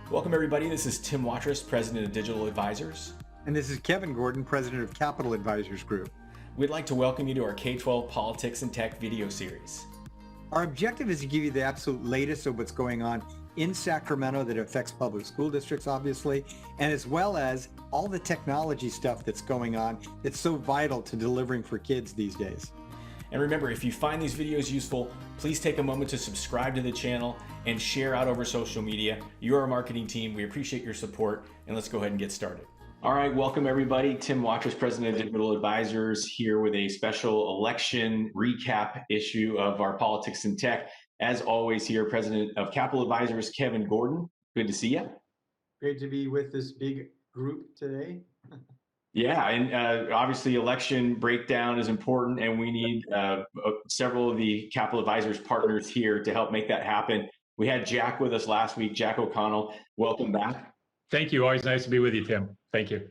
Welcome everybody, this is Tim Watrous, President of Digital Advisors. And this is Kevin Gordon, President of Capital Advisors Group. We'd like to welcome you to our K-12 Politics and Tech video series. Our objective is to give you the absolute latest of what's going on in Sacramento that affects public school districts, obviously, and as well as all the technology stuff that's going on that's so vital to delivering for kids these days. And remember, if you find these videos useful, please take a moment to subscribe to the channel and share out over social media. You're our marketing team. We appreciate your support, and let's go ahead and get started. All right, welcome everybody. Tim Watrous, President of Digital Advisors, here with a special election recap issue of our Politics and Tech. As always here, President of Capital Advisors, Kevin Gordon. Good to see you. Great to be with this big group today. Yeah, and obviously election breakdown is important, and we need several of the Capital Advisors partners here to help make that happen. We had Jack with us last week, Jack O'Connell. Welcome back. Thank you. Always nice to be with you, Tim. Thank you.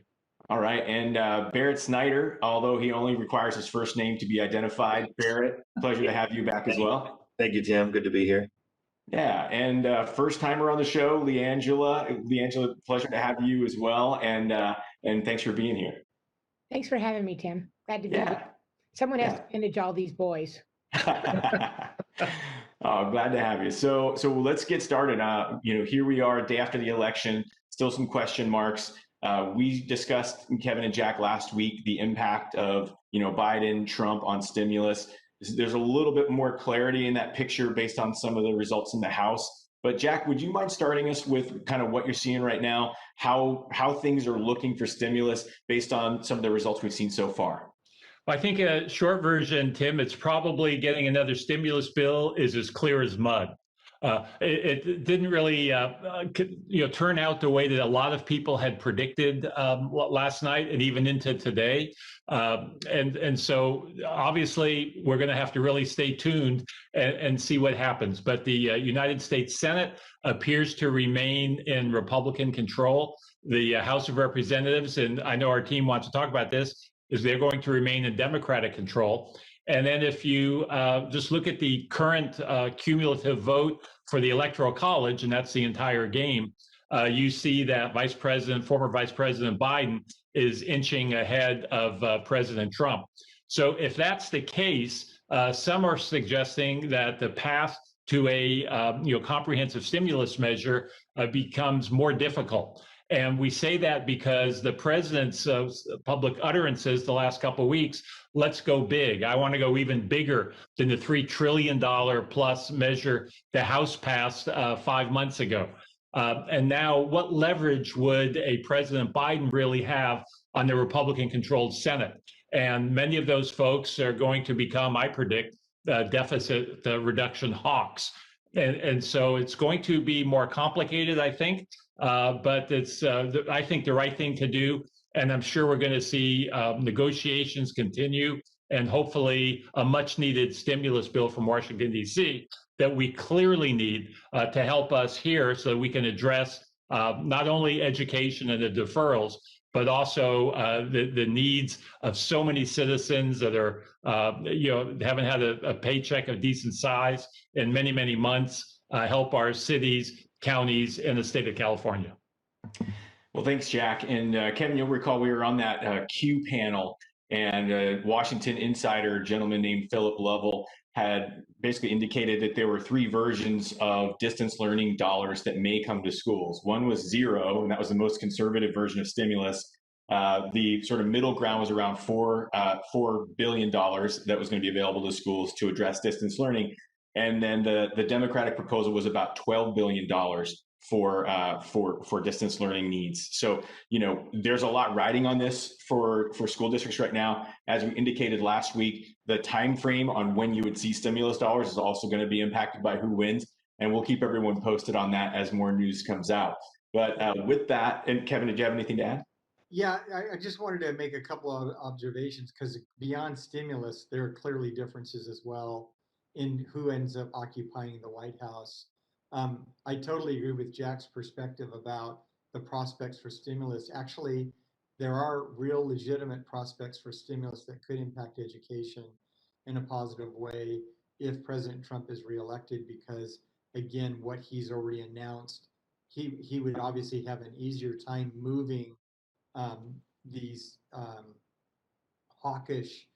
All right, and Barrett Snyder, although he only requires his first name to be identified. Barrett, pleasure to have you back as well. Thank you, Tim. Good to be here. Yeah, and first timer on the show, Leangela. Leangela, pleasure to have you as well, and thanks for being here. Thanks for having me, Tim. Glad to be here. Someone has to manage all these boys. Oh, glad to have you. So let's get started. Here we are, day after the election. Still some question marks. We discussed, Kevin and Jack, last week the impact of Biden, Trump on stimulus. There's a little bit more clarity in that picture based on some of the results in the House. But Jack, would you mind starting us with kind of what you're seeing right now, how things are looking for stimulus based on some of the results we've seen so far? I think a short version, Tim, it's probably getting another stimulus bill is as clear as mud. It didn't really turn out the way that a lot of people had predicted last night and even into today. And so obviously we're going to have to really stay tuned and see what happens. But the United States Senate appears to remain in Republican control. The House of Representatives, and I know our team wants to talk about this, is they're going to remain in Democratic control. And then if you just look at the current cumulative vote for the Electoral College, and that's the entire game, you see that former Vice President Biden is inching ahead of President Trump. So if that's the case, some are suggesting that the path to a comprehensive stimulus measure becomes more difficult. And we say that because the president's public utterances the last couple of weeks, let's go big. I want to go even bigger than the $3 trillion plus measure the House passed 5 months ago. And now what leverage would a President Biden really have on the Republican-controlled Senate? And many of those folks are going to become, I predict, deficit reduction hawks. And so it's going to be more complicated, I think. But it's, I think, the right thing to do. And I'm sure we're going to see negotiations continue and hopefully a much needed stimulus bill from Washington, D.C. that we clearly need to help us here so that we can address not only education and the deferrals, but also the needs of so many citizens that are, haven't had a paycheck of decent size in many, many months, help our cities, counties, and the state of California. Well, thanks, Jack. And Kevin, you'll recall we were on that Q panel, and a Washington insider, a gentleman named Philip Lovell, had basically indicated that there were 3 versions of distance learning dollars that may come to schools. One was zero, and that was the most conservative version of stimulus. The sort of middle ground was around $4 billion that was going to be available to schools to address distance learning. And then the Democratic proposal was about $12 billion for distance learning needs. So, there's a lot riding on this for school districts right now. As we indicated last week, the time frame on when you would see stimulus dollars is also going to be impacted by who wins. And we'll keep everyone posted on that as more news comes out. But with that, and Kevin, did you have anything to add? Yeah, I just wanted to make a couple of observations because beyond stimulus, there are clearly differences as well in who ends up occupying the White House. I totally agree with Jack's perspective about the prospects for stimulus. Actually, there are real legitimate prospects for stimulus that could impact education in a positive way if President Trump is reelected, because again, what he's already announced, he would obviously have an easier time moving these hawkish,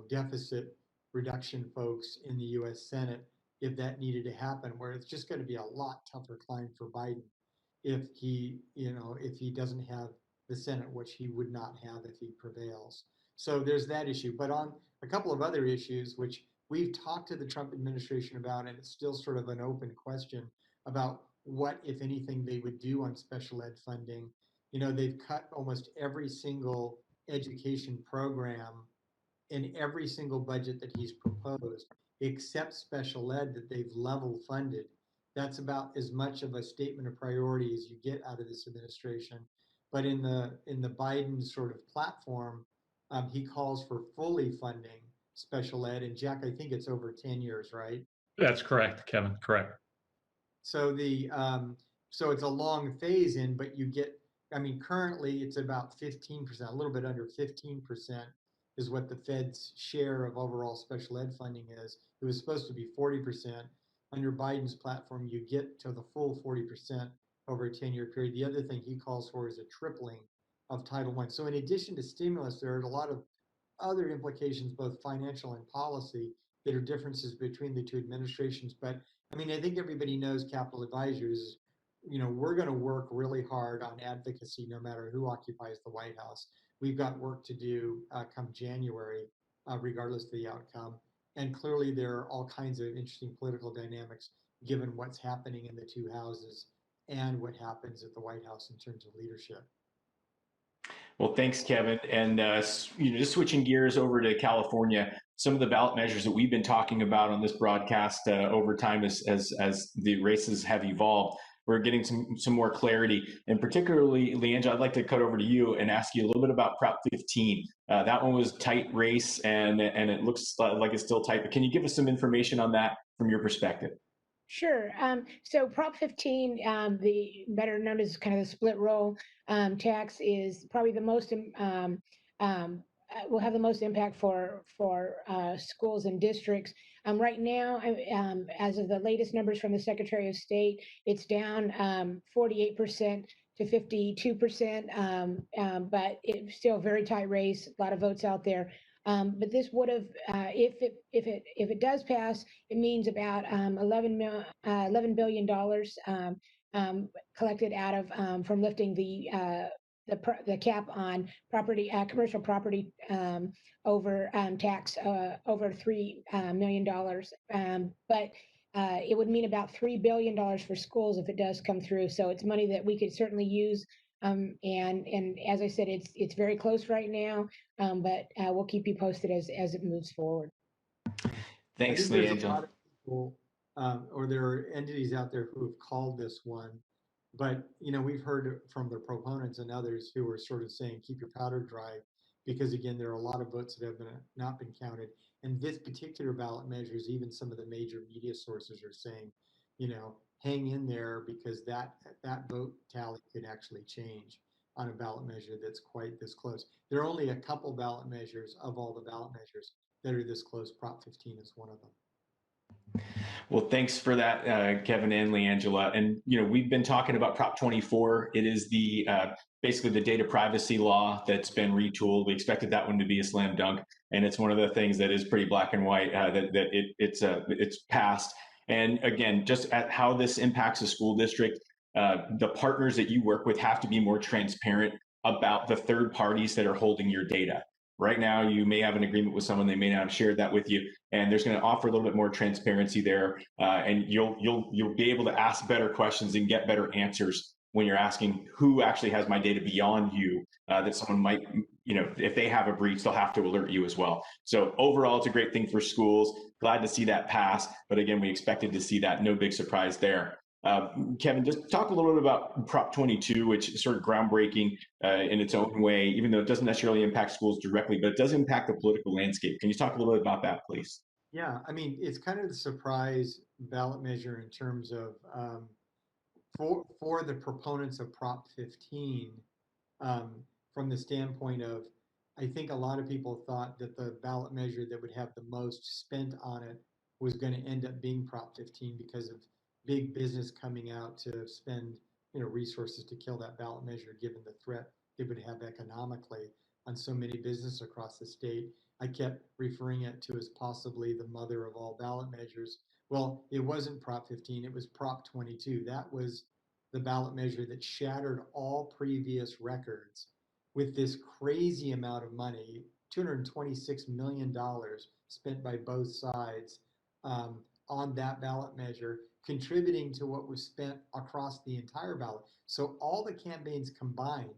deficit reduction folks in the U.S. Senate if that needed to happen, where it's just going to be a lot tougher climb for Biden if he doesn't have the Senate, which he would not have if he prevails. So there's that issue. But on a couple of other issues, which we've talked to the Trump administration about, and it's still sort of an open question about what, if anything, they would do on special ed funding. They've cut almost every single education program in every single budget that he's proposed, except special ed that they've level funded. That's about as much of a statement of priority as you get out of this administration. But in the Biden sort of platform, he calls for fully funding special ed. And Jack, I think it's over 10 years, right? That's correct, Kevin. Correct. So so it's a long phase in, but you get, currently it's about 15%, a little bit under 15% is what the Fed's share of overall special ed funding is. It was supposed to be 40%. Under Biden's platform, you get to the full 40% over a 10-year period. The other thing he calls for is a tripling of Title I. So in addition to stimulus, there are a lot of other implications, both financial and policy, that are differences between the two administrations. But I think everybody knows Capitol Advisors, we're going to work really hard on advocacy no matter who occupies the White House. We've got work to do come January, regardless of the outcome. And clearly there are all kinds of interesting political dynamics given what's happening in the two houses and what happens at the White House in terms of leadership. Well, thanks, Kevin. And just switching gears over to California, some of the ballot measures that we've been talking about on this broadcast over time as the races have evolved, we're getting some more clarity. And particularly, Leandra, I'd like to cut over to you and ask you a little bit about Prop 15. That one was tight race, and it looks like it's still tight. But can you give us some information on that from your perspective? Sure. So Prop 15, the better known as kind of the split roll tax, is probably the most will have the most impact for schools and districts. Right now, as of the latest numbers from the Secretary of State, it's down 48% to 52%, but it's still a very tight race. A lot of votes out there. But this would have, if it does pass, it means about $11 billion collected out of from lifting the cap on property, commercial property over tax over $3 million. But it would mean about $3 billion for schools if it does come through. So it's money that we could certainly use. And as I said, it's very close right now, but we'll keep you posted as it moves forward. Thanks, There's a Leandra. lot of people, or there are entities out there who have called this one, but we've heard from the proponents and others who are sort of saying keep your powder dry, because again there are a lot of votes that have not been counted, and this particular ballot measures, even some of the major media sources are saying, hang in there, because that vote tally could actually change on a ballot measure that's quite this close. There are only a couple ballot measures of all the ballot measures that are this close. Prop 15 is one of them. Well, thanks for that, Kevin and Leangela. And we've been talking about Prop 24. It is the basically the data privacy law that's been retooled. We expected that one to be a slam dunk, and it's one of the things that is pretty black and white that it's passed. And again, just at how this impacts a school district, the partners that you work with have to be more transparent about the third parties that are holding your data. Right now, you may have an agreement with someone, they may not have shared that with you, and there's going to offer a little bit more transparency there, and you'll be able to ask better questions and get better answers when you're asking who actually has my data beyond you, that someone might, if they have a breach, they'll have to alert you as well. So overall, it's a great thing for schools. Glad to see that pass, but again, we expected to see that. No big surprise there. Kevin, just talk a little bit about Prop 22, which is sort of groundbreaking in its own way, even though it doesn't necessarily impact schools directly, but it does impact the political landscape. Can you talk a little bit about that, please? Yeah, it's kind of the surprise ballot measure in terms of for the proponents of Prop 15, from the standpoint of, I think a lot of people thought that the ballot measure that would have the most spent on it was going to end up being Prop 15 because of big business coming out to spend, resources to kill that ballot measure, given the threat it would have economically on so many businesses across the state. I kept referring it to as possibly the mother of all ballot measures. Well, it wasn't Prop 15, it was Prop 22. That was the ballot measure that shattered all previous records with this crazy amount of money, $226 million spent by both sides on that ballot measure, contributing to what was spent across the entire ballot. So all the campaigns combined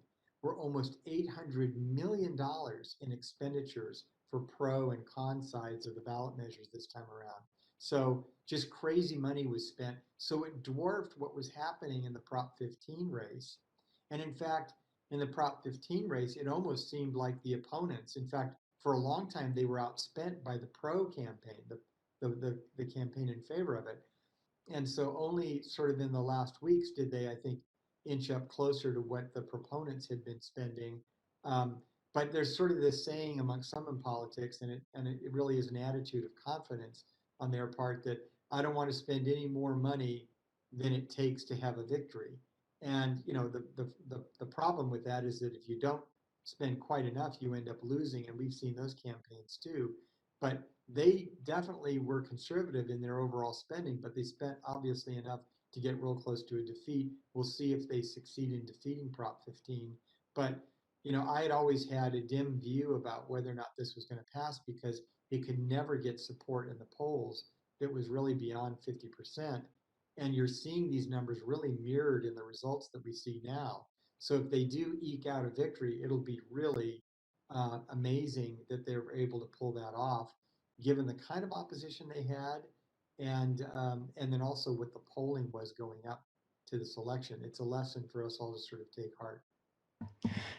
were almost $800 million in expenditures for pro and con sides of the ballot measures this time around. So just crazy money was spent. So it dwarfed what was happening in the Prop 15 race. And in fact, in the Prop 15 race, it almost seemed like the opponents, in fact, for a long time, they were outspent by the pro campaign, the campaign in favor of it. And so only sort of in the last weeks did they, I think, inch up closer to what the proponents had been spending. But there's sort of this saying among some in politics, and it really is an attitude of confidence on their part that I don't want to spend any more money than it takes to have a victory. And the problem with that is that if you don't spend quite enough, you end up losing, and we've seen those campaigns too. But they definitely were conservative in their overall spending, but they spent obviously enough to get real close to a defeat. We'll see if they succeed in defeating Prop 15. But I had always had a dim view about whether or not this was going to pass because it could never get support in the polls that was really beyond 50%. And you're seeing these numbers really mirrored in the results that we see now. So if they do eke out a victory, it'll be really amazing that they were able to pull that off, given the kind of opposition they had, and then also what the polling was going up to this election. It's a lesson for us all to sort of take heart.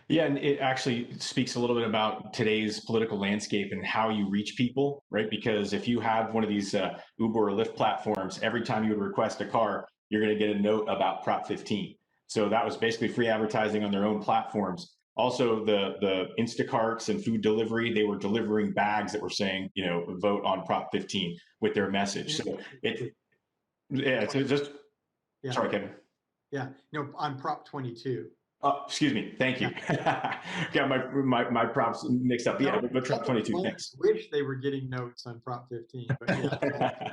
Yeah, and it actually speaks a little bit about today's political landscape and how you reach people, right? Because if you have one of these Uber or Lyft platforms, every time you would request a car, you're going to get a note about Prop 15. So that was basically free advertising on their own platforms. Also, the Instacarts and food delivery, they were delivering bags that were saying, vote on Prop 15 with their message. So so just, yeah. Sorry, Kevin. Yeah, on Prop 22. Oh, excuse me. Thank you. Got my props mixed up. Yeah, but Prop 22. Thanks. Wish they were getting notes on Prop 15, but yeah.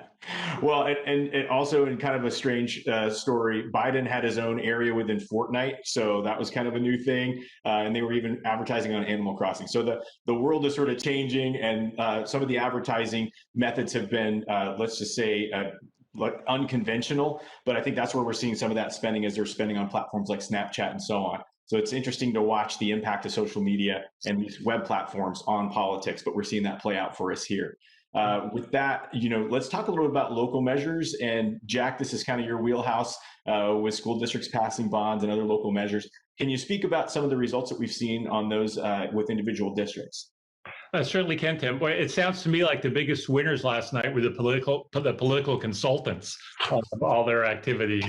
Well, and also in kind of a strange story, Biden had his own area within Fortnite, so that was kind of a new thing, and they were even advertising on Animal Crossing. So the world is sort of changing, and some of the advertising methods have been, let's just say, unconventional, but I think that's where we're seeing some of that spending as they're spending on platforms like Snapchat and so on. So it's interesting to watch the impact of social media and these web platforms on politics, but we're seeing that play out for us here. With that, let's talk a little bit about local measures. And Jack, this is kind of your wheelhouse with school districts passing bonds and other local measures. Can you speak about some of the results that we've seen on those with individual districts? I certainly can, Tim. Boy, it sounds to me like the biggest winners last night were the political consultants of all their activity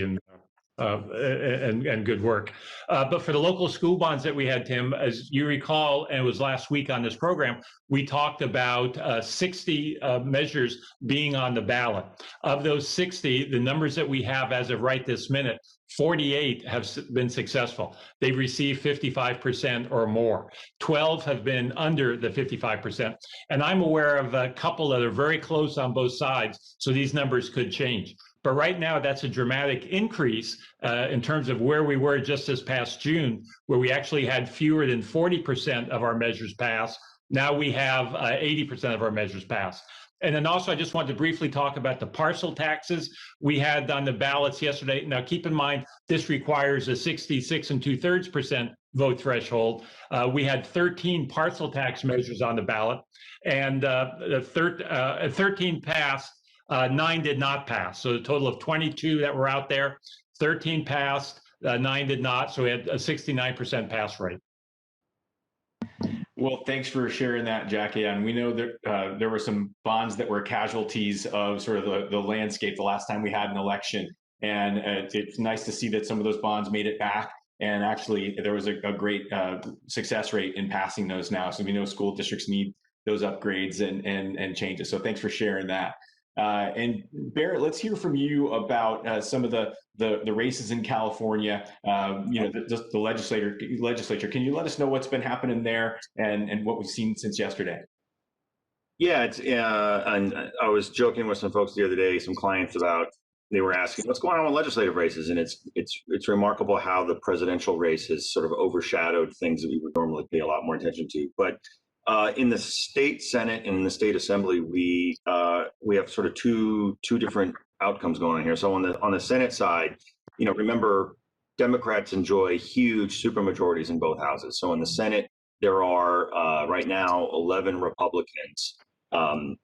and good work. But for the local school bonds that we had, Tim, as you recall, and it was last week on this program, we talked about 60 measures being on the ballot. Of those 60, the numbers that we have as of right this minute, 48 have been successful. They've received 55% or more. 12 have been under the 55%. And I'm aware of a couple that are very close on both sides, so these numbers could change. But right now, that's a dramatic increase in terms of where we were just this past June, where we actually had fewer than 40% of our measures pass. Now we have 80% of our measures pass. And then also, I just wanted to briefly talk about the parcel taxes we had on the ballots yesterday. Now, keep in mind, this requires a 66 2/3% vote threshold. We had 13 parcel tax measures on the ballot, and 13 passed. 9 did not pass. So a total of 22 that were out there, 13 passed, 9 did not. So we had a 69% pass rate. Well, thanks for sharing that, Jackie. And we know that there were some bonds that were casualties of sort of the landscape the last time we had an election. And it's nice to see that some of those bonds made it back. And actually, there was a great success rate in passing those now. So we know school districts need those upgrades and changes. So thanks for sharing that. And Barrett, let's hear from you about some of the races in California. The legislature. Can you let us know what's been happening there and what we've seen since yesterday? Yeah, and I was joking with some folks the other day, some clients about they were asking what's going on with legislative races, and it's remarkable how the presidential race has sort of overshadowed things that we would normally pay a lot more attention to. But in the state Senate and in the state Assembly, we have sort of two different outcomes going on here. So on the Senate side, remember Democrats enjoy huge supermajorities in both houses. So in the Senate, there are right now 11 Republicans, and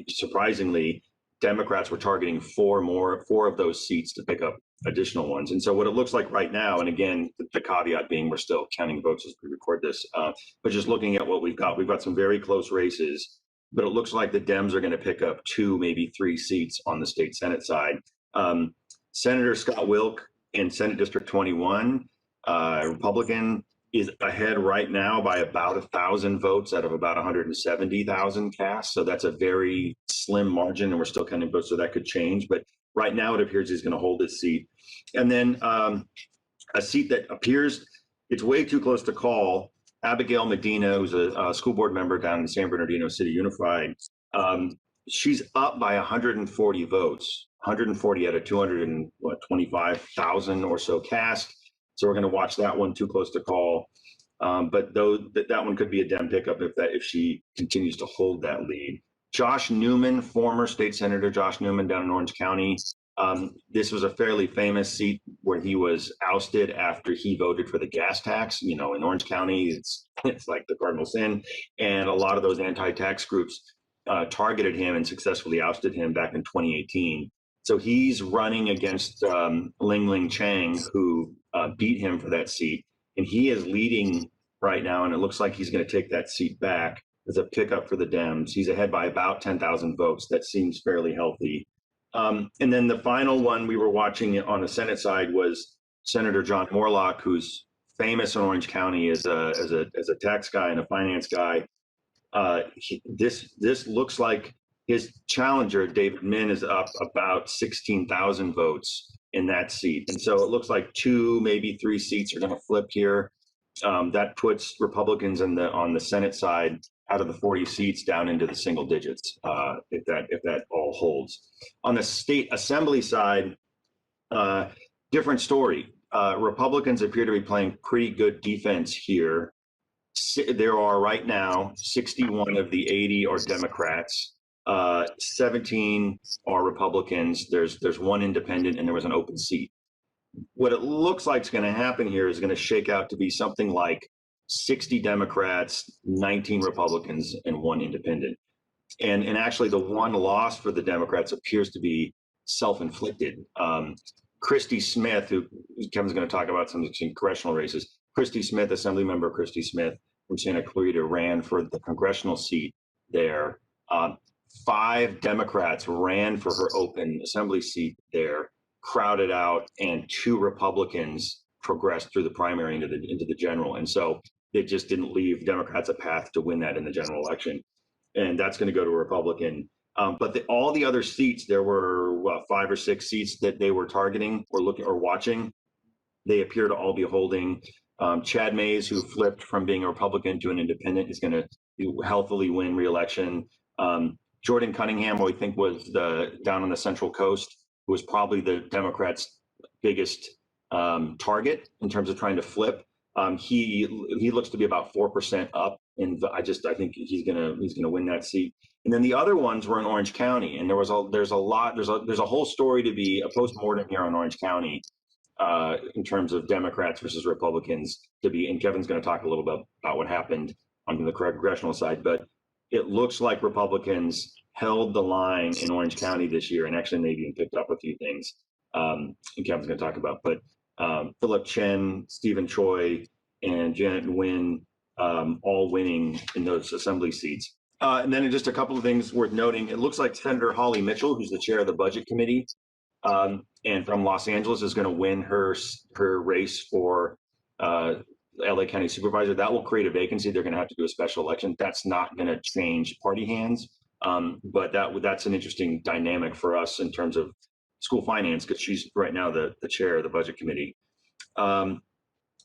surprisingly, Democrats were targeting four of those seats to pick up additional ones. And so what it looks like right now, and again, the caveat being we're still counting votes as we record this, but just looking at what we've got some very close races, but it looks like the Dems are going to pick up 2, maybe 3 seats on the state Senate side. Senator Scott Wilk in Senate District 21, Republican, is ahead right now by about 1,000 votes out of about 170,000 cast. So that's a very slim margin, and we're still counting votes, so that could change. But right now, it appears he's going to hold his seat. And then a seat that appears it's way too close to call. Abigail Medina, who's a school board member down in San Bernardino City Unified, she's up by 140 votes, 140 out of 225,000 or so cast. So we're going to watch that one, too close to call. But that one could be a Dem pickup if she continues to hold that lead. Josh Newman, former state senator Josh Newman down in Orange County. This was a fairly famous seat where he was ousted after he voted for the gas tax. In Orange County, it's like the cardinal sin, and a lot of those anti-tax groups targeted him and successfully ousted him back in 2018. So he's running against Ling Ling Chang, who beat him for that seat, and he is leading right now, and it looks like he's going to take that seat back as a pickup for the Dems. He's ahead by about 10,000 votes. That seems fairly healthy. And then the final one we were watching on the Senate side was Senator John Morlock, who's famous in Orange County as a tax guy and a finance guy. This looks like his challenger, David Min, is up about 16,000 votes in that seat. And so it looks like 2, maybe 3 seats are going to flip here. That puts Republicans on the Senate side out of the 40 seats down into the single digits, if that all holds. On the state assembly side, different story. Republicans appear to be playing pretty good defense here. There are right now 61 of the 80 are Democrats. 17 are Republicans. There's 1 independent, and there was an open seat. What it looks like is going to happen here is going to shake out to be something like 60 Democrats, 19 Republicans, and 1 independent. And actually, the one loss for the Democrats appears to be self-inflicted. Christy Smith, who Kevin's going to talk about some congressional races. Christy Smith, Assembly Member Christy Smith from Santa Clarita, ran for the congressional seat there. 5 Democrats ran for her open assembly seat there, crowded out, and 2 Republicans progressed through the primary into the general. And so it just didn't leave Democrats a path to win that in the general election. And that's going to go to a Republican. But all the other seats, there were 5 or 6 seats that they were targeting or looking or watching. They appear to all be holding. Chad Mays, who flipped from being a Republican to an independent, is going to healthily win re-election. Jordan Cunningham, who I think was down on the Central Coast, who was probably the Democrats' biggest target in terms of trying to flip. He looks to be about 4% up, and I think he's gonna win that seat. And then the other ones were in Orange County, and there's a whole story to be a postmortem here on Orange County in terms of Democrats versus Republicans to be. And Kevin's going to talk a little bit about what happened on the congressional side, but it looks like Republicans held the line in Orange County this year, and actually maybe even picked up a few things. And Kevin's going to talk about, but Philip Chen, Stephen Choi, and Janet Nguyen all winning in those assembly seats. And then just a couple of things worth noting. It looks like Senator Holly Mitchell, who's the chair of the Budget Committee, and from Los Angeles, is going to win her race for LA County Supervisor. That will create a vacancy. They're going to have to do a special election. That's not going to change party hands. But that's an interesting dynamic for us in terms of school finance, because she's right now the chair of the budget committee. And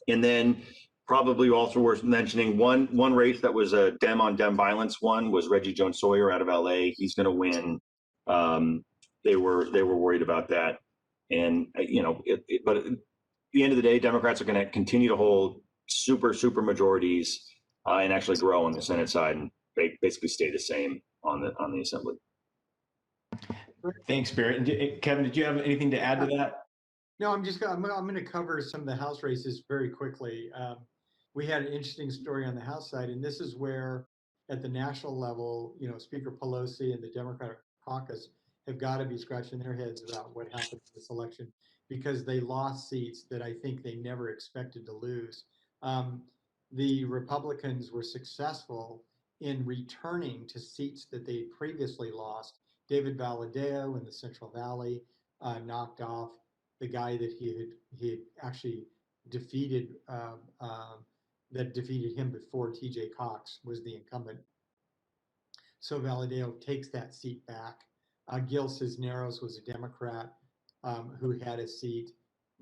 then probably also worth mentioning one race that was a Dem on Dem violence one was Reggie Jones Sawyer out of LA. He's going to win. They were worried about that, and but at the end of the day, Democrats are going to continue to hold super majorities and actually grow on the Senate side and basically stay the same on the Assembly. Thanks, Barrett. And Kevin, did you have anything to add to that? No, I'm going to cover some of the House races very quickly. We had an interesting story on the House side, and this is where, at the national level, Speaker Pelosi and the Democratic caucus have got to be scratching their heads about what happened in this election, because they lost seats that I think they never expected to lose. The Republicans were successful in returning to seats that they previously lost. David Valadao in the Central Valley knocked off the guy that he had actually defeated, that defeated him before. TJ Cox was the incumbent. So Valadao takes that seat back. Gil Cisneros was a Democrat who had a seat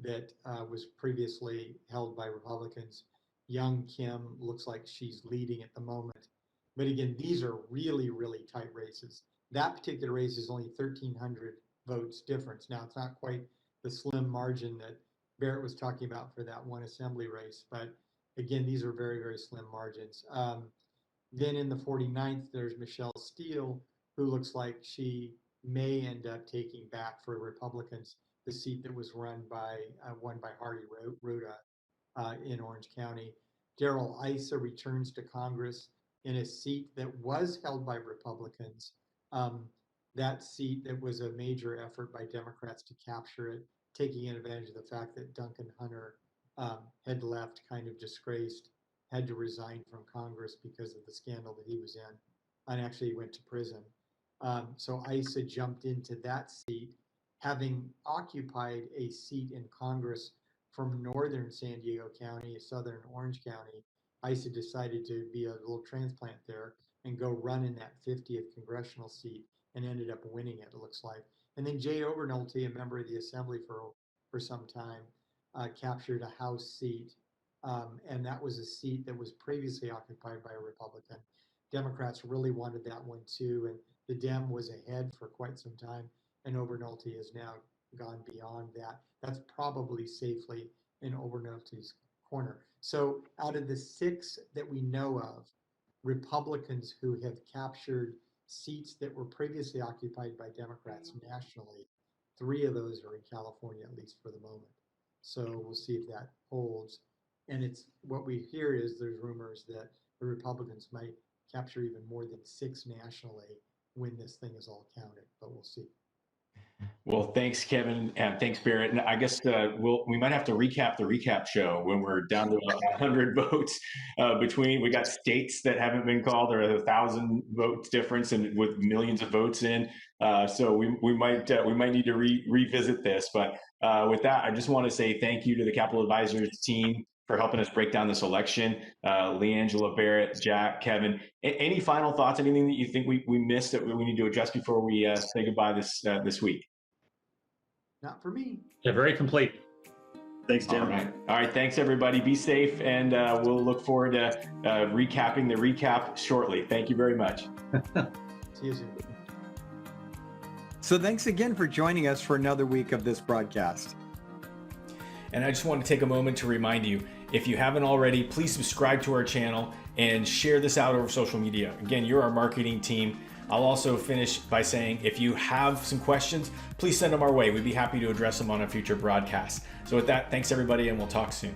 that was previously held by Republicans. Young Kim looks like she's leading at the moment. But again, these are really tight races. That particular race is only 1,300 votes difference. Now, it's not quite the slim margin that Barrett was talking about for that one assembly race, but again, these are very slim margins. Then in the 49th, there's Michelle Steele, who looks like she may end up taking back for Republicans the seat that was won by Hardy Ruda in Orange County. Darrell Issa returns to Congress in a seat that was held by Republicans. That seat that was a major effort by Democrats to capture it, taking advantage of the fact that Duncan Hunter had left, kind of disgraced, had to resign from Congress because of the scandal that he was in, and actually went to prison. So Issa jumped into that seat, having occupied a seat in Congress from northern San Diego County, southern Orange County. Issa decided to be a little transplant there and go run in that 50th congressional seat, and ended up winning it, it looks like. And then Jay Obernolte, a member of the Assembly for some time, captured a House seat. And that was a seat that was previously occupied by a Republican. Democrats really wanted that one too, and the Dem was ahead for quite some time, and Obernolte has now gone beyond that. That's probably safely in Obernolte's corner. So out of the 6 that we know of, Republicans who have captured seats that were previously occupied by Democrats nationally, 3 of those are in California, at least for the moment. So we'll see if that holds. And it's what we hear is there's rumors that the Republicans might capture even more than 6 nationally when this thing is all counted, but we'll see. Well, thanks, Kevin, and thanks, Barrett. And I guess we might have to recap the recap show when we're down to 100 votes between. We got states that haven't been called, or 1,000 votes difference, and with millions of votes in. So we might need to revisit this. But with that, I just want to say thank you to the Capital Advisors team for helping us break down this election. Leangela, Barrett, Jack, Kevin. Any final thoughts? Anything that you think we missed that we need to address before we say goodbye this week? Not for me. Yeah, very complete. Thanks, Tim. All right. Thanks, everybody. Be safe, and we'll look forward to recapping the recap shortly. Thank you very much. See you soon. So thanks again for joining us for another week of this broadcast. And I just want to take a moment to remind you, if you haven't already, please subscribe to our channel and share this out over social media. Again, you're our marketing team. I'll also finish by saying, if you have some questions, please send them our way. We'd be happy to address them on a future broadcast. So with that, thanks everybody, and we'll talk soon.